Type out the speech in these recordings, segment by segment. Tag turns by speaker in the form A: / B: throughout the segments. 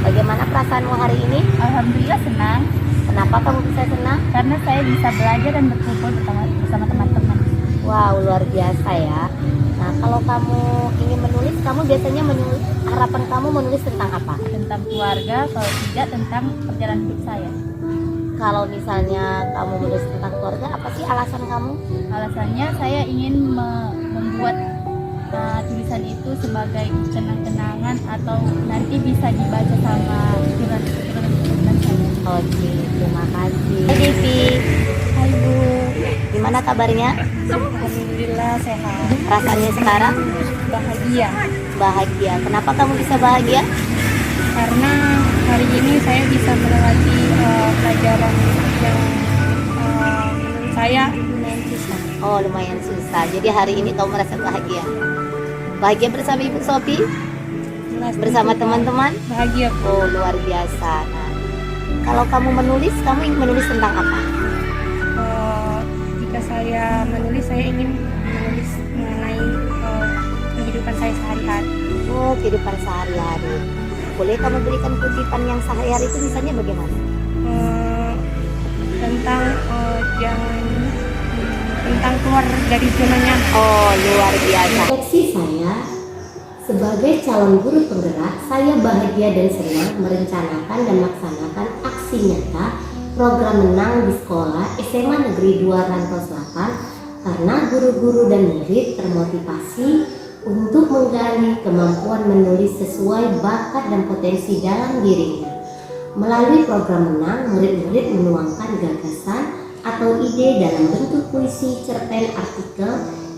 A: Bagaimana perasaanmu hari ini?
B: Alhamdulillah senang.
A: Kenapa kamu bisa senang?
B: Karena saya bisa belajar dan berkumpul bersama teman-teman.
A: Wow, luar biasa ya. Nah, kalau kamu ingin menulis, kamu biasanya menulis, harapan kamu menulis tentang apa?
B: Tentang keluarga, kalau tidak tentang perjalanan hidup saya.
A: Kalau misalnya kamu menulis tentang keluarga, apa sih alasan kamu?
B: Alasannya saya ingin membuat tulisan itu sebagai kenang-kenangan atau nanti bisa dibaca sama keturunan saya.
A: Oke, terima kasih. Hai Devi.
B: Hai Bu.
A: Gimana kabarnya?
B: Alhamdulillah sehat.
A: Rasanya sekarang?
B: Bahagia.
A: Bahagia. Kenapa kamu bisa bahagia?
B: Karena hari ini saya bisa melewati pelajaran yang menurut saya lumayan susah.
A: Oh, lumayan susah. Jadi hari ini kamu merasa bahagia. Bahagia bersama Ibu Sophie? Bersama teman-teman?
B: Bahagia Bu.
A: Oh, luar biasa. Nah, kalau kamu menulis, kamu ingin menulis tentang apa?
B: Jika saya menulis, saya ingin menulis mengenai kehidupan saya sehari-hari.
A: Oh, kehidupan sehari-hari. Boleh kamu berikan kutipan yang sehari-hari itu misalnya bagaimana?
B: Tentang tentang keluar dari zona nyaman.
A: Oh, luar biasa. Refleksi saya sebagai calon guru penggerak, saya bahagia dan senang merencanakan dan melaksanakan aksi nyata program menang di sekolah SMA Negeri 2 Rantau Selatan karena guru-guru dan murid termotivasi untuk menggali kemampuan menulis sesuai bakat dan potensi dalam dirinya. Melalui program menang, murid-murid menuangkan gagasan atau ide dalam bentuk puisi, cerpen, artikel,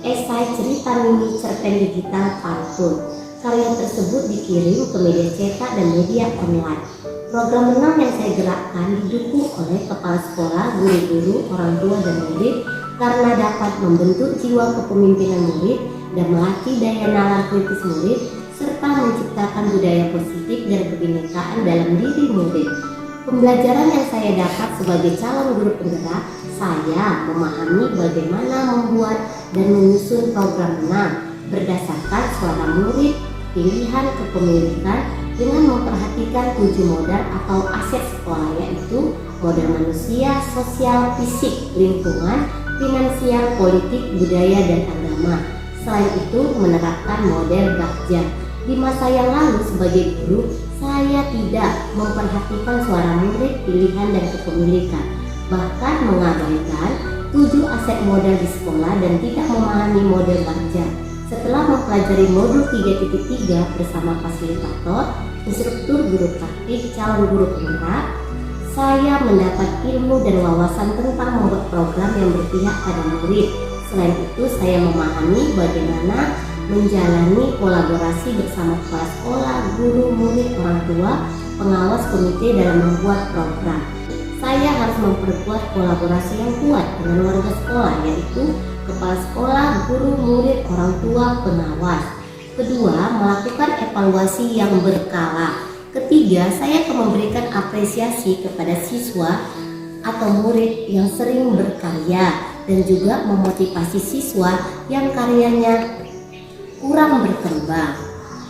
A: esai, cerita mini, cerpen digital, pantun. Karya tersebut dikirim ke media cetak dan media online. Program menang yang saya gerakkan didukung oleh kepala sekolah, guru-guru, orang tua dan murid karena dapat membentuk jiwa kepemimpinan murid dan melatih daya nalar kritis murid serta menciptakan budaya positif dan kebinekaan dalam diri murid. Pembelajaran yang saya dapat sebagai calon guru penggerak, saya memahami bagaimana membuat dan menyusun program menang berdasarkan suara murid, pilihan kepemilikan dengan memperhatikan 7 modal atau aset sekolah, yaitu modal manusia, sosial, fisik, lingkungan, finansial, politik, budaya, dan agama. Selain itu, menerapkan model Bagja. Di masa yang lalu sebagai guru, saya tidak memperhatikan suara murid, pilihan, dan kepemilikan, bahkan mengabaikan 7 aset modal di sekolah dan tidak memahami model Bagja. Setelah mempelajari modul 3.3 bersama fasilitator, instruktur guru praktik, calon guru penggerak, saya mendapat ilmu dan wawasan tentang membuat program yang berpihak pada murid. Selain itu, saya memahami bagaimana menjalani kolaborasi bersama kepala sekolah, guru, murid, orang tua, pengawas, komite dalam membuat program. Saya harus memperkuat kolaborasi yang kuat dengan warga sekolah, yaitu kepala sekolah, guru, murid, orang tua, pengawas. Kedua, melakukan evaluasi yang berkala. Ketiga, saya akan memberikan apresiasi kepada siswa atau murid yang sering berkarya dan juga memotivasi siswa yang karyanya kurang berkembang.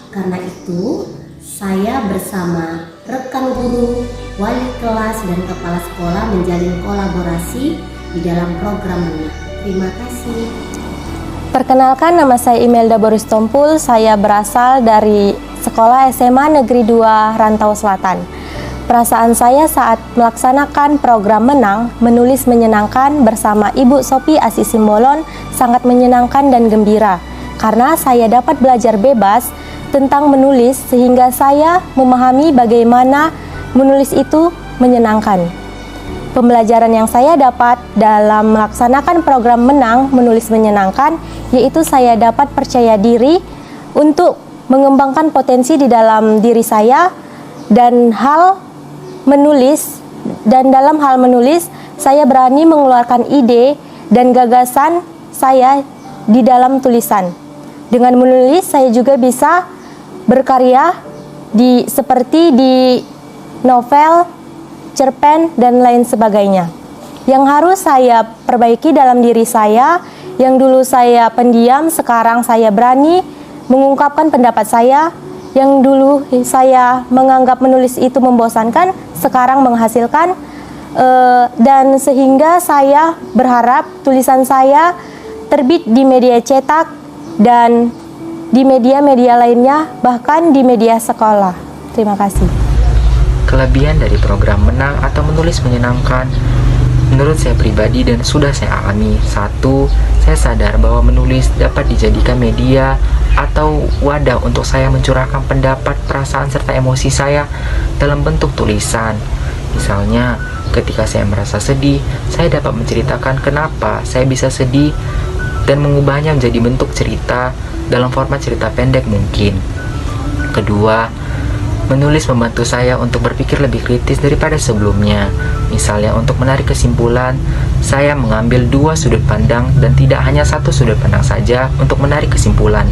A: Karena itu, saya bersama rekan guru, wali kelas, dan kepala sekolah menjalin kolaborasi di dalam program ini. Terima kasih.
C: Perkenalkan, nama saya Imelda Boris Tompul. Saya berasal dari Sekolah SMA Negeri 2 Rantau Selatan. Perasaan saya saat melaksanakan program menang, menulis menyenangkan bersama Ibu Sophie Asih Simbolon sangat menyenangkan dan gembira. Karena saya dapat belajar bebas tentang menulis sehingga saya memahami bagaimana menulis itu menyenangkan. Pembelajaran yang saya dapat dalam melaksanakan program menang menulis menyenangkan, yaitu saya dapat percaya diri untuk mengembangkan potensi di dalam diri saya dan hal menulis dan dalam hal menulis, saya berani mengeluarkan ide dan gagasan saya di dalam tulisan. Dengan menulis, saya juga bisa berkarya seperti di novel, cerpen, dan lain sebagainya. Yang harus saya perbaiki dalam diri saya, yang dulu saya pendiam, sekarang saya berani mengungkapkan pendapat saya. Yang dulu saya menganggap menulis itu membosankan, sekarang menghasilkan, dan sehingga saya berharap tulisan saya terbit di media cetak dan di media-media lainnya, bahkan di media sekolah. Terima kasih.
D: Kelebihan dari program Menang atau Menulis Menyenangkan menurut saya pribadi dan sudah saya alami. 1. Saya sadar bahwa menulis dapat dijadikan media atau wadah untuk saya mencurahkan pendapat, perasaan, serta emosi saya dalam bentuk tulisan. Misalnya, ketika saya merasa sedih, saya dapat menceritakan kenapa saya bisa sedih dan mengubahnya menjadi bentuk cerita dalam format cerita pendek mungkin. Kedua, menulis membantu saya untuk berpikir lebih kritis daripada sebelumnya. Misalnya, untuk menarik kesimpulan, saya mengambil 2 sudut pandang dan tidak hanya 1 sudut pandang saja untuk menarik kesimpulan.